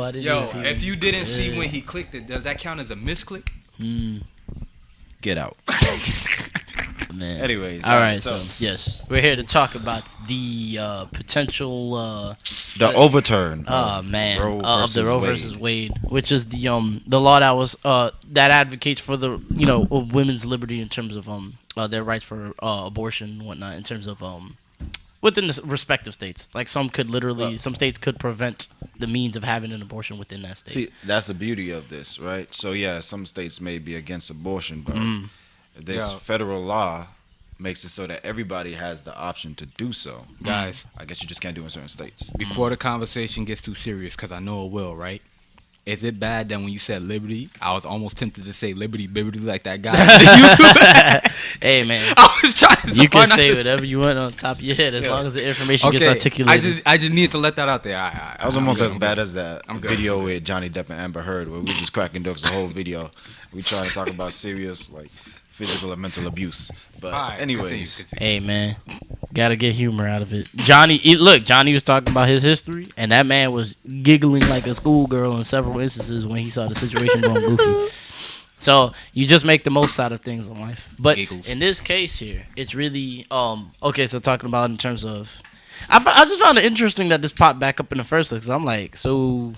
I didn't. Yo, if you didn't see when he clicked it, does that count as a misclick? Get out. Man. Anyways, all right. So yes, we're here to talk about the potential the overturn. of the Roe Wade. versus Wade, which is the law that was that advocates for the women's liberty in terms of their rights for abortion and whatnot, in terms of within the respective states. Like some states could prevent the means of having an abortion within that state. See, that's the beauty of this, right? So yeah, some states may be against abortion, but this federal law makes it so that everybody has the option to do so. Guys, I guess you just can't do it in certain states. Before the conversation gets too serious, because I know it will, right? Is it bad that when you said liberty, I was almost tempted to say liberty, bibbity, like that guy? Hey, man. I was trying to you can say whatever you want on top of your head as long as the information gets articulated. I just need to let that out there. I was almost as bad as that video with Johnny Depp and Amber Heard, where we were just cracking jokes the whole video. We trying to talk about serious, like, physical and mental abuse. But right, anyways. continue. Hey, man. Gotta get humor out of it. Johnny was talking about his history, and that man was giggling like a schoolgirl in several instances when he saw the situation going goofy. So you just make the most out of things in life. But in this case here, it's really okay. So talking about in terms of, I just found it interesting that this popped back up in the first place. Cause I'm like, so.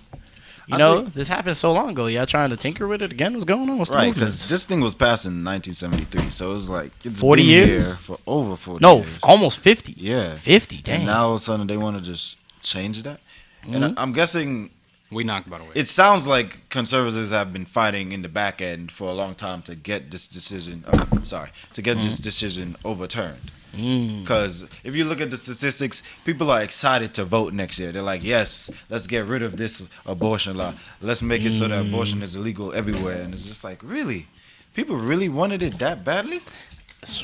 This happened so long ago. Y'all trying to tinker with it again? What's going on? Right, because this thing was passed in 1973, so it was like it's 40 been years here for over 40 years. No, almost 50. Yeah, 50. Dang. And now all of a sudden they want to just change that. And I'm guessing we knocked about it. It sounds like conservatives have been fighting in the back end for a long time to get this decision. This decision overturned. Because if you look at the statistics, people are excited to vote next year. They're like, yes, let's get rid of this abortion law. Let's make it so that abortion is illegal everywhere. And it's just like, really? People really wanted it that badly?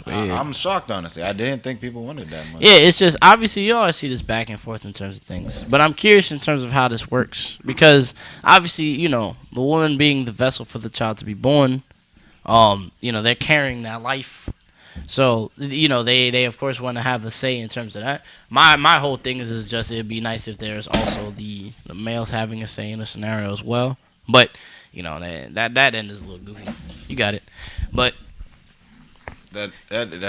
I'm shocked, honestly. I didn't think people wanted that much. Yeah, it's just, obviously, you always see this back and forth in terms of things. But I'm curious in terms of how this works. Because, obviously, the woman being the vessel for the child to be born, they're carrying that life. So, they of course want to have a say in terms of that. My whole thing is just it'd be nice if there's also the males having a say in the scenario as well. But, that end is a little goofy. You got it. But that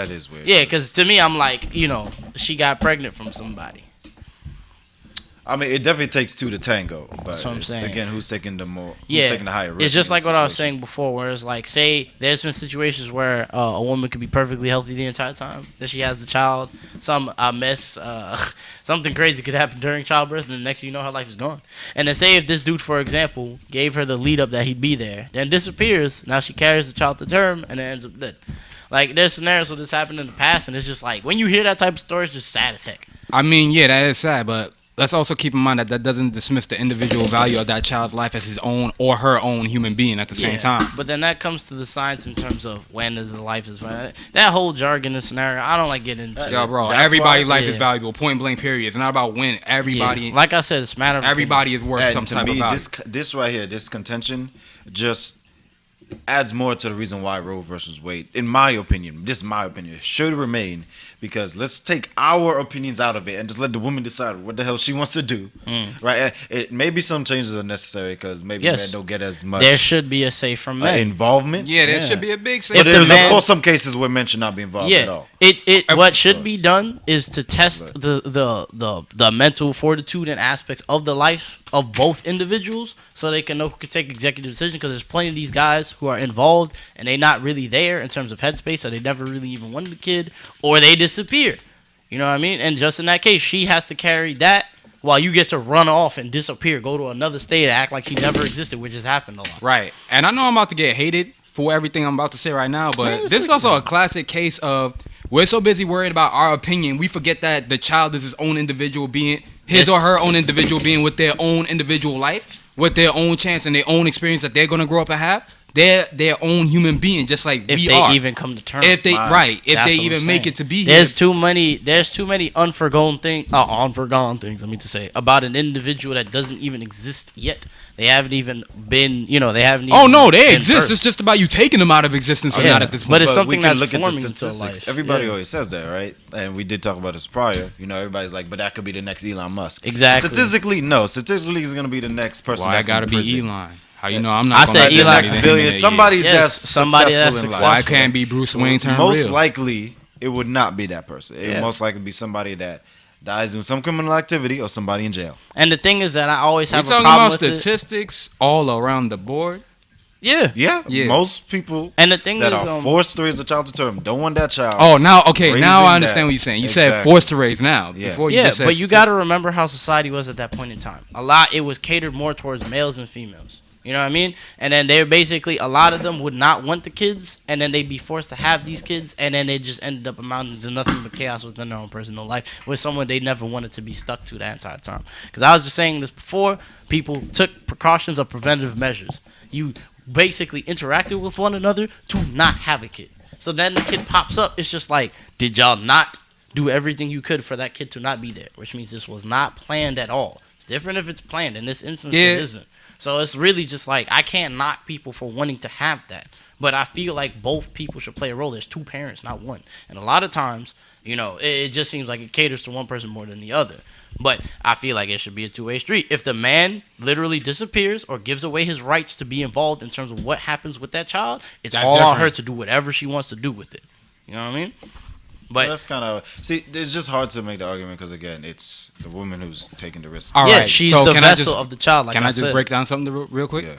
is weird. yeah, because to me, I'm like, she got pregnant from somebody. I mean, it definitely takes two to tango, but that's what I'm saying. Again, who's taking the higher risk? It's just like what I was saying before, where it's like, say there's been situations where a woman could be perfectly healthy the entire time that she has the child, something crazy could happen during childbirth, and the next thing you know, her life is gone. And then say if this dude, for example, gave her the lead up that he'd be there, then disappears, now she carries the child to term, and it ends up dead. Like, there's scenarios where this happened in the past, and it's just like, when you hear that type of story, it's just sad as heck. I mean, yeah, that is sad, but let's also keep in mind that doesn't dismiss the individual value of that child's life as his own or her own human being at the same time. But then that comes to the science in terms of when is the life is that whole jargon and scenario. I don't like getting into. Yo, bro, everybody's life is valuable. Point blank. Period. It's not about when everybody. Yeah. Like I said, it's a matter of everybody is worth some type of value. This right here, this contention, just adds more to the reason why Roe versus Wade, in my opinion, should remain. Because let's take our opinions out of it and just let the woman decide what the hell she wants to do, right? Maybe some changes are necessary because maybe men don't get as much. There should be a say from men involvement. Yeah, there should be a big say. But there's of course some cases where men should not be involved at all. What should be done is to test the mental fortitude and aspects of the life of both individuals, so they can know who can take executive decisions. Because there's plenty of these guys who are involved and they're not really there in terms of headspace, so they never really even wanted a kid, or they disappear. You know what I mean? And just in that case, she has to carry that while you get to run off and disappear, go to another state and act like she never existed, which has happened a lot. Right. And I know I'm about to get hated for everything I'm about to say right now, but this is also a classic case of we're so busy worried about our opinion, we forget that the child is his own individual being, his or her own individual being with their own individual life, with their own chance and their own experience that they're going to grow up and have. They're their own human being, just like if we they are. even come to terms. If they That's they what even I'm make saying. it to be There's here. too many unforgone things. I mean to say about an individual that doesn't even exist yet. They haven't even been. They haven't. Even Oh no, they been exist. birthed. It's just about you taking them out of existence or Yeah, not at this point. but it's But something we can that's look at the forming into statistics. life. Everybody Yeah. always says that, right? And we did talk about this prior. Everybody's like, but that could be the next Elon Musk. Exactly. Statistically, no. Statistically, he's going to be the next person. Why I that's in gotta be prison. Elon? How you know I'm not? I gonna said be The Elon. next than him billion. in a year? Somebody's Yes, somebody successful that's in life. successful. Why can't be Bruce Wayne turn Most real? likely, it would not be that person. It Yeah. would most likely be somebody that dies doing some criminal activity or somebody in jail. And the thing is that I always We have a talking problem about with it. statistics all around the board. Yeah. Yeah, most people And the thing that is, are forced to raise a child to term don't want that child. Oh, now okay, Raising now I that. understand what you're saying. You said Exactly. forced to raise now. Yeah. Before you yeah, just said but you got to remember how society was at that point in time. It was catered more towards males and females. You know what I mean? And then they're basically, a lot of them would not want the kids, and then they'd be forced to have these kids, and then they just ended up amounting to nothing but chaos within their own personal life with someone they never wanted to be stuck to that entire time. Because I was just saying this before, people took precautions of preventative measures. You basically interacted with one another to not have a kid. So then the kid pops up, it's just like, did y'all not do everything you could for that kid to not be there? Which means this was not planned at all. It's different if it's planned. In this instance, it isn't. So it's really just like, I can't knock people for wanting to have that. But I feel like both people should play a role. There's two parents, not one. And a lot of times, it just seems like it caters to one person more than the other. But I feel like it should be a two-way street. If the man literally disappears or gives away his rights to be involved in terms of what happens with that child, it's That's all on different. her to do whatever she wants to do with it. You know what I mean? But that's kind of it's just hard to make the argument because again, it's the woman who's taking the risk. All yeah, right, she's so the can I vessel just- of the child. Like Can I said. just break down something real quick? Yeah.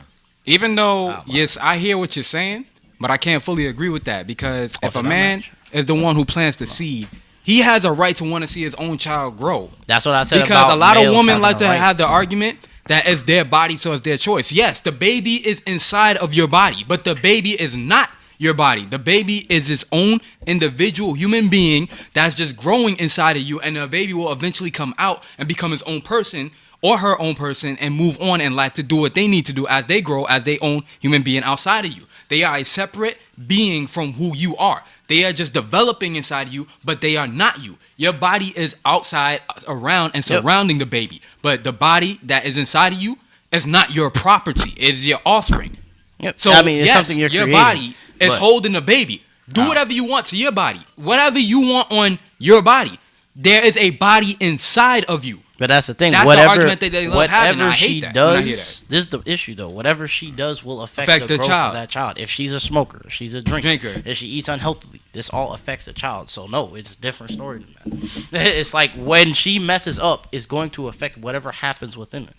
Even though, Wow. yes, I hear what you're saying, but I can't fully agree with that because if a did I man match? is the one who plants the seed, he has a right to want to see his own child grow. That's what I said. Because about a lot of males women having like the to rights. have the argument that it's their body, so it's their choice. Yes, the baby is inside of your body, but the baby is not your body. The baby is its own individual human being that's just growing inside of you, and the baby will eventually come out and become his own person or her own person and move on in life to do what they need to do as they grow as their own human being outside of you. They are a separate being from who you are. They are just developing inside you, but they are not you. Your body is outside, around, and surrounding the baby. But the body that is inside of you is not your property. It is your offspring. Yep. So, I mean, it's yes, something you're your creating, body is but- holding the baby. Do whatever you want to your body. Whatever you want on your body. There is a body inside of you. But that's the thing. That's the whatever, argument that they love having, and I whatever hate she that when I hear does, this is the issue though. Whatever she does will affect Affect the the growth child. of that child. If she's a smoker, if she's a drinker, Drinker. if she eats unhealthily, this all affects the child. So no, it's a different story than that. It's like when she messes up, it's going to affect whatever happens within her.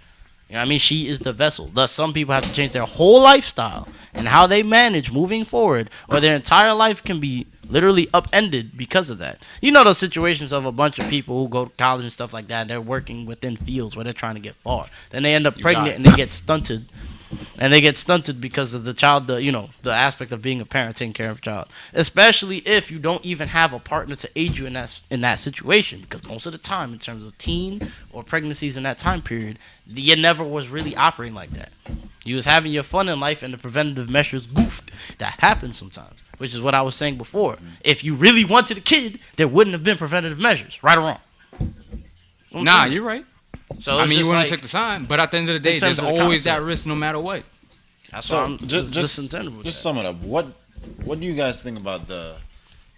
You know what I mean? She is the vessel. Thus, some people have to change their whole lifestyle and how they manage moving forward, or their entire life can be literally upended because of that. You know those situations of a bunch of people who go to college and stuff like that, and they're working within fields where they're trying to get far. Then they end up pregnant and they get stunted. And they get stunted because of the child, the aspect of being a parent, taking care of a child. Especially if you don't even have a partner to aid you in that situation. Because most of the time, in terms of teen or pregnancies in that time period, you never was really operating like that. You was having your fun in life, and the preventative measures goofed. That happens sometimes, which is what I was saying before. If you really wanted a kid, there wouldn't have been preventative measures, right or wrong. Nah, you're right. So I mean, you want want to take the sign, but at the end of the day, terms there's of the always that concept. risk no matter what. That's So why I'm just discontented with that. sum it up. What do you guys think about the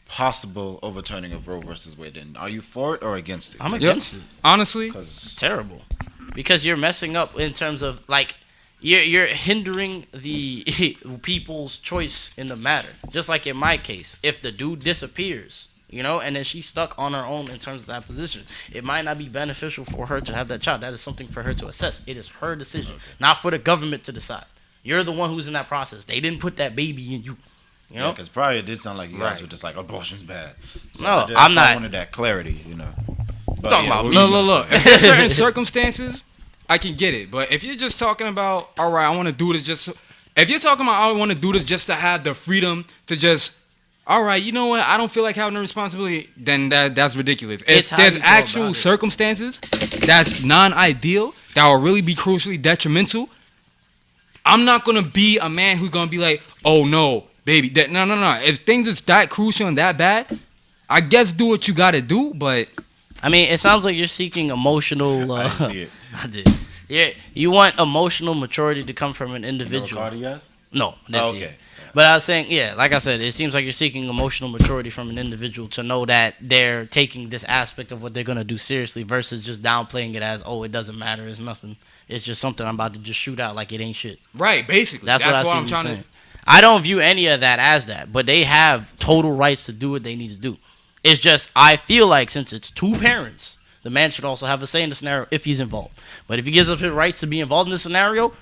possible overturning of Roe versus Wade? And are you for it or against it? I'm against it. Honestly, It's terrible because you're messing up in terms of like you're hindering the people's choice in the matter. Just like in my case, if the dude disappears, and then she's stuck on her own in terms of that position, it might not be beneficial for her to have that child. That is something for her to assess. It is her decision, not for the government to decide. You're the one who's in that process. They didn't put that baby in you. Yeah, because probably it did sound like you guys Right. were just like abortion's bad. So No, that's I'm why I not. wanted that clarity, But Talking about me. look. If there's certain circumstances, I can get it. But if you're just talking about, all right, I want to do this just. If you're talking about, I want to do this just to have the freedom to just. All right, you know what? I don't feel like having a responsibility. Then that's ridiculous. It's If how there's you go about actual it. circumstances that's non-ideal that will really be crucially detrimental, I'm not gonna be a man who's gonna be like, oh no, baby, no. If things is that crucial and that bad, I guess do what you gotta do. But I mean, it sounds like you're seeking emotional. I didn't see it. I did. Yeah, you want emotional maturity to come from an individual. No, that's okay. it. But I was saying, yeah, like I said, it seems like you're seeking emotional maturity from an individual to know that they're taking this aspect of what they're gonna do seriously versus just downplaying it as, oh, it doesn't matter, it's nothing. It's just something I'm about to just shoot out like it ain't shit. right, basically, That's what I see I'm you trying saying. to. I don't view any of that as that, but they have total rights to do what they need to do. It's just I feel like since it's two parents, the man should also have a say in the scenario if he's involved. But if he gives up his rights to be involved in the scenario,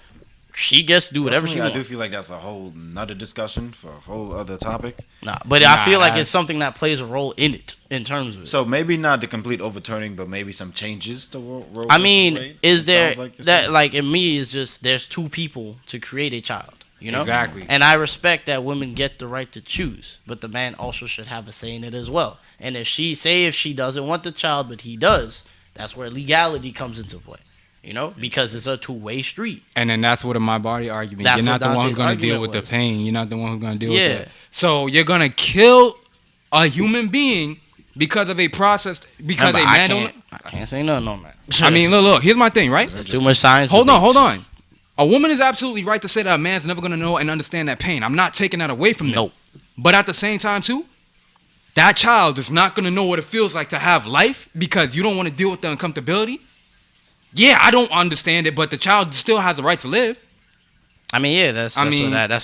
she gets to do whatever she I wants. do feel like that's a whole nother discussion for a whole other topic. I feel like it's something that plays a role in it in terms of it. So maybe not the complete overturning, but maybe some changes to Roe I versus mean, Wade? is It there sounds like you're that saying. like in me is just there's two people to create a child, you know? Exactly. And I respect that women get the right to choose, but the man also should have a say in it as well. And if she doesn't want the child but he does, that's where legality comes into play. You know, because it's a two-way street. And then that's what a my body argument. That's You're not what the one who's Dante's going to deal with argument the was. pain. You're not the one who's going to deal Yeah. with it. So you're going to kill a human being because of a process, because Remember, a man don't. I can't say nothing on that. I mean, look, here's my thing, right? There's too much science. Hold debates. on. A woman is absolutely right to say that a man's never going to know and understand that pain. I'm not taking that away from them. Nope. But at the same time, too, that child is not going to know what it feels like to have life because you don't want to deal with the uncomfortability. Yeah, I don't understand it, but the child still has the right to live. I mean, yeah, that's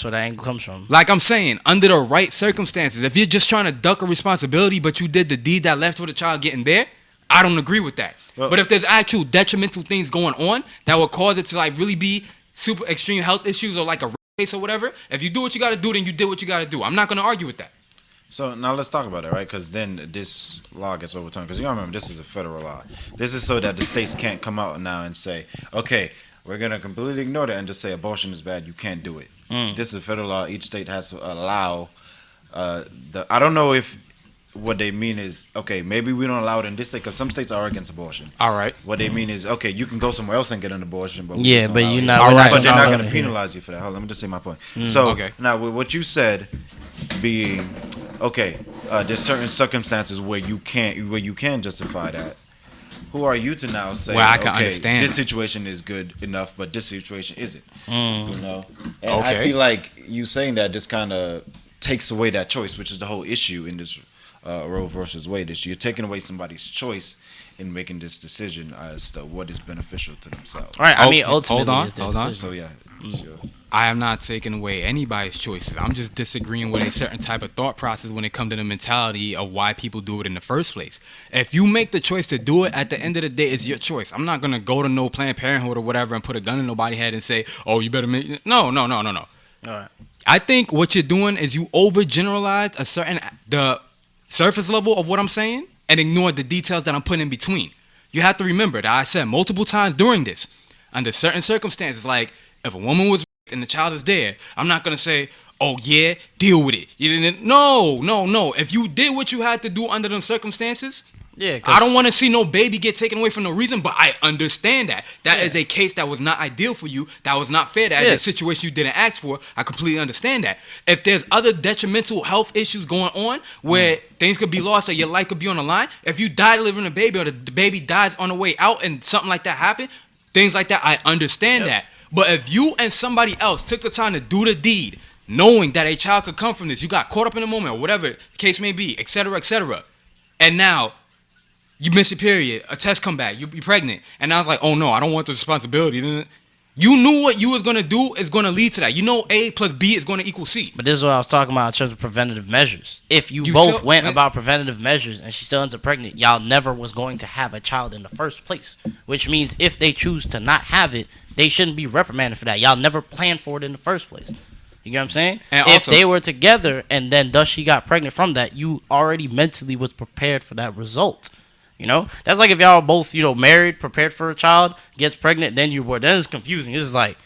where that angle comes from. Like I'm saying, under the right circumstances, if you're just trying to duck a responsibility, but you did the deed that left for the child getting there, I don't agree with that. Well, but if there's actual detrimental things going on that will cause it to like really be super extreme health issues or like a rape case or whatever, if you do what you got to do, then you did what you got to do. I'm not going to argue with that. So now let's talk about it, right? Because then this law gets overturned. Because you gotta remember, this is a federal law. This is so that the states can't come out now and say, okay, we're gonna completely ignore that and just say abortion is bad. You can't do it. This is a federal law. Each state has to allow. I don't know if what they mean is okay. Maybe we don't allow it in this state because some states are against abortion. All right. What they mean is okay, you can go somewhere else and get an abortion, but we Yeah, just don't but allow you're it not. here. we're not But But they're gonna not allow going to it here. penalize you for that. Hold on, let me just say my point. So Okay. now with what you said being okay, there's certain circumstances where you can justify that. Who are you to now say, Well, I can okay, understand this that. situation is good enough, but this situation isn't? You know, and Okay. I feel like you saying that just kind of takes away that choice, which is the whole issue in this Roe versus Wade issue. You're taking away somebody's choice in making this decision as to what is beneficial to themselves. All right. I mean, Okay, ultimately, hold on, it's their hold on. decision. So yeah, it's your- I am not taking away anybody's choices. I'm just disagreeing with a certain type of thought process when it comes to the mentality of why people do it in the first place. If you make the choice to do it, at the end of the day, it's your choice. I'm not gonna go to no Planned Parenthood or whatever and put a gun in nobody's head and say, "Oh, you better make." No. All right. I think what you're doing is you overgeneralize the surface level of what I'm saying and ignore the details that I'm putting in between. You have to remember that I said multiple times during this, under certain circumstances, like if a woman was raped and the child is there, I'm not gonna say, "Oh yeah, deal with it." You didn't. No. If you did what you had to do under them circumstances, Yeah. 'Cause I don't want to see no baby get taken away for no reason, but I understand that. That is a case that was not ideal for you. That was not fair. That is a situation you didn't ask for. I completely understand that. If there's other detrimental health issues going on where things could be lost or your life could be on the line, if you die delivering a baby or the baby dies on the way out and something like that happened, things like that, I understand that. But if you and somebody else took the time to do the deed, knowing that a child could come from this, you got caught up in the moment or whatever the case may be, etc., and now you miss your period, a test come back, you be pregnant, and I was like, oh no, I don't want the responsibility. You knew what you was gonna do is gonna lead to that. You know A plus B is gonna equal C. But this is what I was talking about in terms of preventative measures. If you You both still- went about preventative measures and she still ends up pregnant, y'all never was going to have a child in the first place. Which means if they choose to not have it, they shouldn't be reprimanded for that. Y'all never planned for it in the first place. You get what I'm saying? And if also- they were together and then thus she got pregnant from that, you already mentally was prepared for that result. You know? That's like if y'all are both, married, prepared for a child, gets pregnant, then you're born. Then it's confusing. It's like,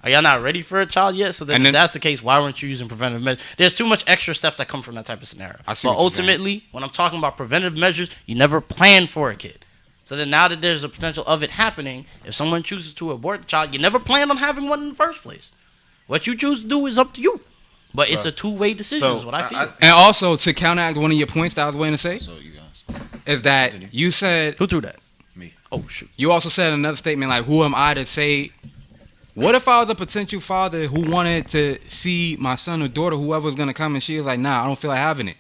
are y'all not ready for a child yet? So then if that's the case, why weren't you using preventative measures? There's too much extra steps that come from that type of scenario. I see But what you're saying. ultimately, when I'm talking about preventative measures, you never plan for a kid. So then now that there's a potential of it happening, if someone chooses to abort the child, you never planned on having one in the first place. What you choose to do is up to you. But it's a two-way decision, is what I feel. And also, to counteract one of your points that I was waiting to say, So you guys, is that continue. you said, Who threw that? Me. Oh, shoot. you also said another statement like, who am I to say, what if I was a potential father who wanted to see my son or daughter, whoever's going to come, and she was like, nah, I don't feel like having it.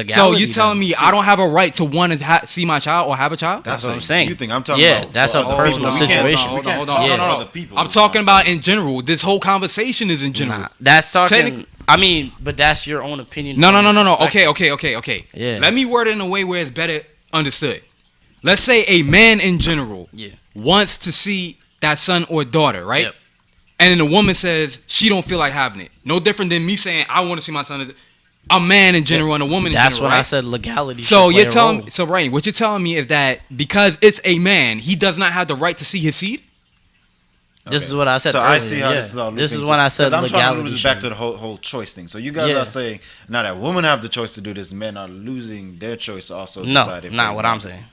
So you telling me I don't have a right to want to see my child or have a child? That's what I'm saying. You think I'm talking Yeah, about? that's for a other personal people. We can't- situation. We can't Hold talk on. about No. other people. I'm is what talking I'm about saying. in general. This whole conversation is in general. Nah, that's talking. Technic- I mean, but that's your own opinion. No. from your perspective. Okay. Yeah. Let me word it in a way where it's better understood. Let's say a man in general wants to see that son or daughter, right? Yep. And then the woman says she don't feel like having it. No different than me saying I want to see my son. A man in general and a woman in general. That's when right? I said legality. So should you're play a telling role. me, so Rain, what you're telling me is that because it's a man, he does not have the right to see his seed? This is what I said. So earlier, I see how this is all. This is looping when to- I said 'cause I'm trying to legality. move this back to the whole choice thing. So you guys Yeah. are saying now that women have the choice to do this, men are losing their choice to also No, decide if not they what want I'm it. saying.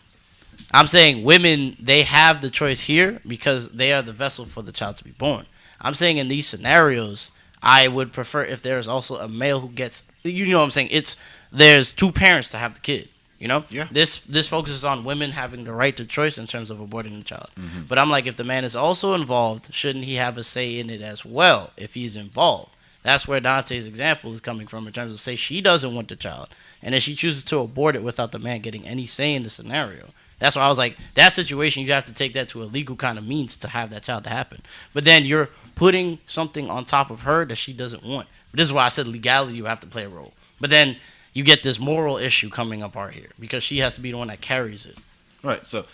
I'm saying women, they have the choice here because they are the vessel for the child to be born. I'm saying in these scenarios, I would prefer if there's also a male who gets, you know what I'm saying? There's two parents to have the kid. You know, Yeah. This focuses on women having the right to choice in terms of aborting the child. Mm-hmm. But I'm like, if the man is also involved, shouldn't he have a say in it as well? If he's involved, that's where Dante's example is coming from in terms of say she doesn't want the child, and then she chooses to abort it without the man getting any say in the scenario. That's why I was like, that situation you have to take that to a legal kind of means to have that child to happen. But then you're putting something on top of her that she doesn't want. But this is why I said legality you have to play a role. But then you get this moral issue coming up out here because she has to be the one that carries it. Right. So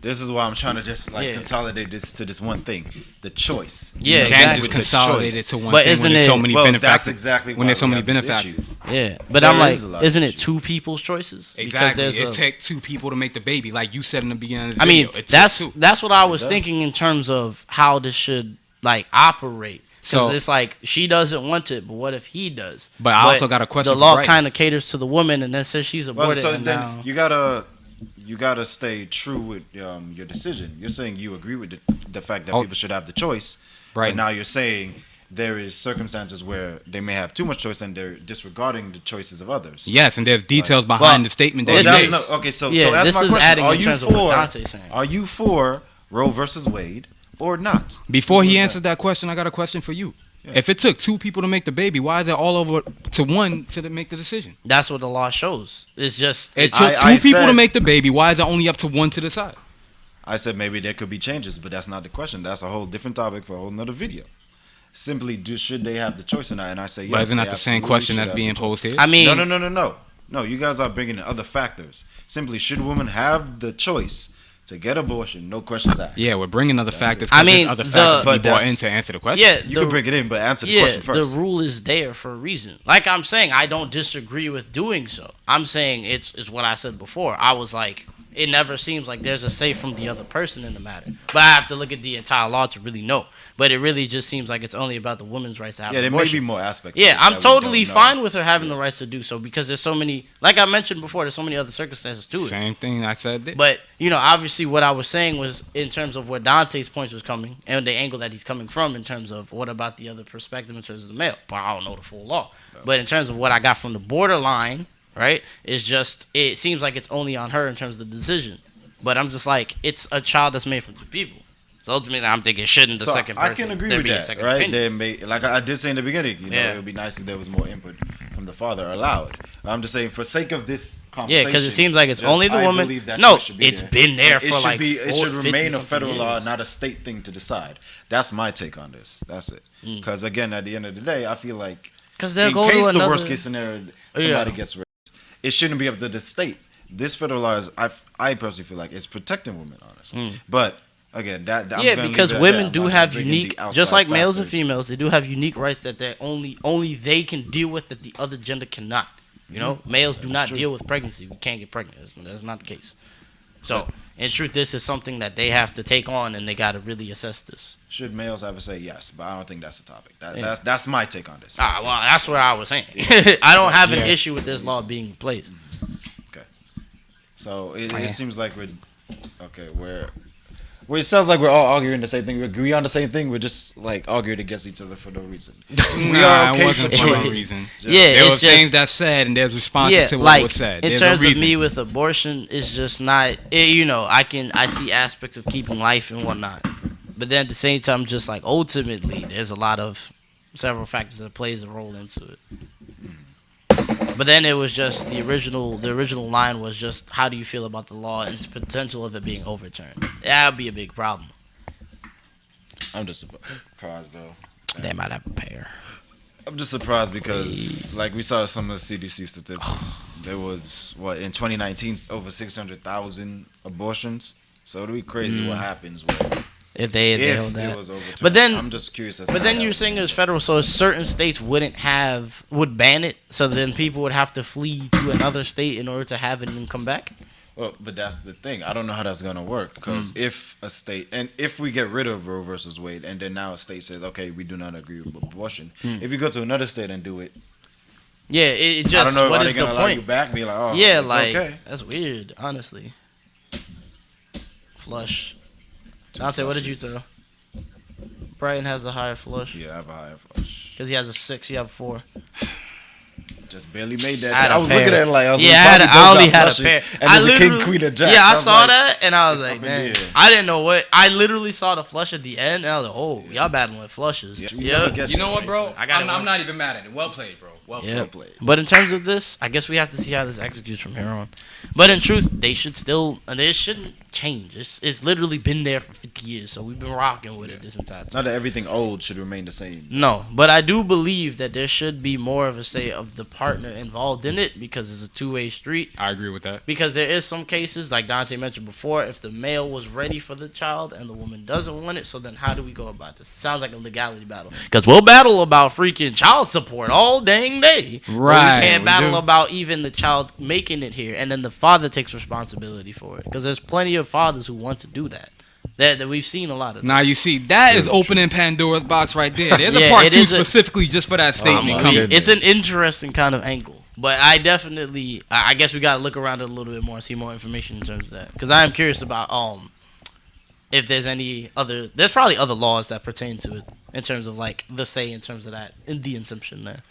this is why I'm trying to just consolidate this to this one thing: the choice. Yeah, You can't exactly. just consolidate it to one But thing isn't when there's so it- many Well, benefactors. that's exactly when why there's so we many have this benefactors. issue. Yeah, but There I'm like, is a lot of isn't it issues. two people's choices? Because Exactly. there's It a- takes two people to make the baby, like you said in the beginning of the I mean, video. It takes two. that's what I was does. thinking in terms of how this should like operate. Because So- it's like she doesn't want it, but what if he does? But I also got a question The for law Brighton. kind of caters to the woman, and then says she's Well, aborted. so and then now, you gotta stay true with your decision. You're saying you agree with the fact that Oh. people should have the choice, Right. but now you're saying there is circumstances where they may have too much choice and they're disregarding the choices of others. Yes, and there's details behind Well, the statement Well, that This he is- makes. okay, so yeah, ask this my is question: adding Are in you terms of what for Dante's saying. Are you for Roe versus Wade or not? Before he Simple as answered that question, I got a question for you. If it took two people to make the baby, why is it all over to one to make the decision? That's what the law shows. It's just It it's, took I two people said- to make the baby. Why is it only up to one to decide? I said maybe there could be changes, but that's not the question. That's a whole different topic for a whole nother video. Simply, should they have the choice or not? And I say yes. But isn't they that the same absolutely question should that's have being the choice. posed here? I mean, No, you guys are bringing in other factors. Simply, should women have the choice to get abortion? No questions asked. Yeah, we're bringing other That's factors. it. I 'cause there's mean, other the- factors to be But brought that's- in to answer the question. yeah, You can bring it in, but answer the question first. the rule is there for a reason. Like I'm saying, I don't disagree with doing so. I'm saying it's what I said before. I was like, it never seems like there's a say from the other person in the matter. But I have to look at the entire law to really know. But it really just seems like it's only about the woman's rights to have Yeah, there an may abortion. be more aspects. Yeah, of this I'm that we totally don't know. fine with her having the rights to do so because there's so many, like I mentioned before, there's so many other circumstances to it. Same thing I said. But, you know, obviously what I was saying was in terms of where Dante's points was coming and the angle that he's coming from in terms of what about the other perspective in terms of the male. But I don't know the full law. But in terms of what I got from the borderline, right, is just, it seems like it's only on her in terms of the decision. But I'm just like, it's a child that's made from two people. So ultimately, I'm thinking, shouldn't the So second person I can agree there with be a that, second right? opinion? There may, like I did say in the beginning, Yeah. it would be nice if there was more input from the father allowed. I'm just saying, for sake of this Yeah, conversation, because it seems like it's only the I woman. believe that No, choice should be it's there. been there It for should like it should 50 remain a something federal law, years. not a state thing to decide. That's my take on this. That's it. Because again, at the end of the day, I feel like Because they'll in go case to the another. worst case scenario, somebody Yeah. gets raped, it shouldn't be up to the state. This federal law is, I personally feel like it's protecting women, honestly. But again, I'm Yeah, gonna because leave it at women that. do I'm not have gonna bring in the unique, outside just like males and factors. females, they do have unique rights that they only they can deal with that the other gender cannot. You know, males do not true. deal with pregnancy. We can't get pregnant. That's not the case. So, in truth, this is something that they have to take on, and they got to really assess this. Should males ever say yes? But I don't think that's the topic. Yeah. That's my take on this. Well, that's what I was saying. I don't have an Yeah. issue with this law being in place. So it seems like we're Well, it sounds like we're all arguing the same thing. We agree on the same thing. We're just like arguing against each other for no reason. We are okay it wasn't for for no choice. reason. Yeah, There it's was just, things that said, and there's responses to what like was said. in There's terms a of reason. me with abortion, it's just not. You know, I see aspects of keeping life and whatnot, but then at the same time, just like ultimately, there's a lot of several factors that plays a role into it. But then it was just the original line was just, how do you feel about the law and the potential of it being overturned? That would be a big problem. I'm just surprised, though. They might have a pair. I'm just surprised because, like, we saw some of the CDC statistics. There was, in 2019, over 600,000 abortions. So it'd be crazy what happens If they held if that. it was overturned. But then I'm just curious. But then you're saying it was federal, so certain states would ban it, so then people would have to flee to another state in order to have it and come back? Well, but that's the thing. I don't know how that's gonna work because if a state and if we get rid of Roe versus Wade, and then now a state says, okay, we do not agree with abortion. If you go to another state and do it, Yeah, it just, I don't know. what Are is they gonna the allow you point? back? Be like, oh, Yeah, it's like, okay. that's weird, honestly. Flush. Dante, what did you throw? Brighton has a higher flush. Yeah, I have a higher flush. Because he has a 6, you have a 4. Just barely made that. I had I a was pair. looking at it like I was I only had a pair. And there's a king, queen, and jack. Yeah, I So saw like, that, and I was it's like, up in man. the air. I didn't know what. I literally saw the flush at the end, and I was like, oh, y'all battling with flushes. Yeah, Yeah. never guessed You know what, bro? I'm not even mad at it. Well played, bro. Well played. But in terms of this, I guess we have to see how this executes from here on. But in truth, they shouldn't change. It's literally been there for 50 years, so we've been rocking with it this entire time. Not that everything old should remain the same. No, but I do believe that there should be more of a say of the partner involved in it because it's a two-way street. I agree with that. Because there is some cases, like Dante mentioned before, if the male was ready for the child and the woman doesn't want it, so then how do we go about this? It sounds like a legality battle. Because we'll battle about freaking child support all dang day. But Right, we can't we battle do. about even the child making it here, and then the father takes responsibility for it. Because there's plenty of fathers who want to do that. That we've seen a lot of. Now you see that is opening Pandora's box right there. There's a Yeah, part it 2 is specifically just for that statement my coming. goodness. It's an interesting kind of angle. But I definitely, I guess we got to look around it a little bit more and see more information in terms of that. Because I am curious about if there's any other, there's probably other laws that pertain to it in terms of like the say in terms of that, in the inception there.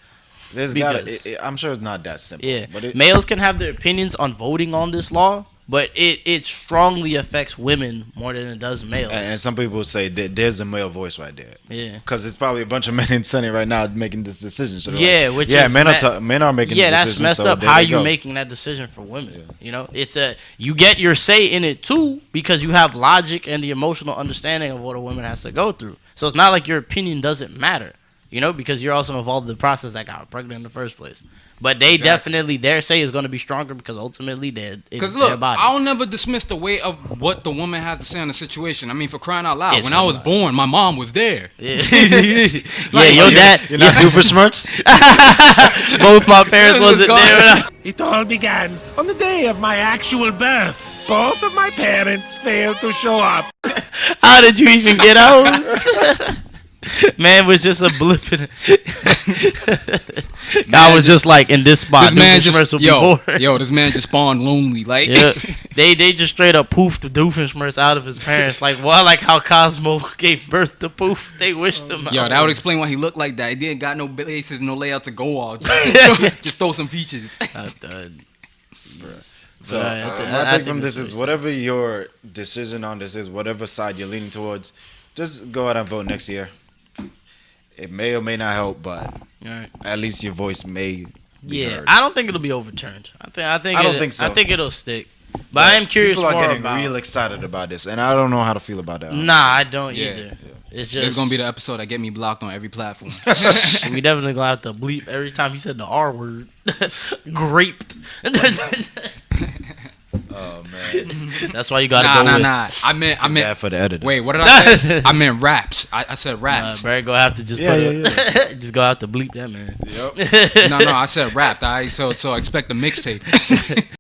There's Because- I'm sure it's not that simple. Yeah, But males can have their opinions on voting on this law, but it strongly affects women more than it does males. and some people say that there's a male voice right there. Yeah. Because it's probably a bunch of men in the Senate right now making this decision. So they're Yeah, like, which yeah, is men ma- are men are making. Yeah, the that's decision, messed so up. there How they you go. making that decision for women? You know, you get your say in it too because you have logic and the emotional understanding of what a woman has to go through. So it's not like your opinion doesn't matter, you know, because you're also involved in the process that got her pregnant in the first place. But they definitely, their say is going to be stronger because ultimately it's Because their look, body. I'll never dismiss the weight of what the woman has to say in the situation. I mean, for crying out loud, It's when I was her born, my mom was there. Yeah, your dad. You're not Doofenshmirtz? Both my parents wasn't there. It all began on the day of my actual birth. Both of my parents failed to show up. How did you even get out? Man was just a blip in I was just like in this spot. This man Doofenshmirtz will just be bored. this man just spawned lonely. Like Yeah, they just straight up poofed Doofenshmirtz out of his parents. Like how Cosmo gave birth to Poof. They wished him out. Yo, that would explain why he looked like that. He didn't got no bases, no layout to go off. Just throw some features. I'm done. Jeez. So But I my take think from this it's is whatever your decision on this is, whatever side you're leaning towards, just go out and vote next year. It may or may not help, but Alright. at least your voice may be Yeah, heard. I don't think it'll be overturned. I don't think so. I think it'll stick. But I am curious People are more getting about. real excited about this, and I don't know how to feel about that. Nah, I don't Yeah. either. It's This is just gonna be the episode that get me blocked on every platform. we definitely gonna have to bleep every time he said the R word. Graped. Oh man, That's why you gotta go with. Nah. I meant. bad for the editor. Wait, what did I say? I meant raps. I said raps. Barry gonna have to just just gonna have to bleep that man. Yep. No, I said rap. So expect the mixtape.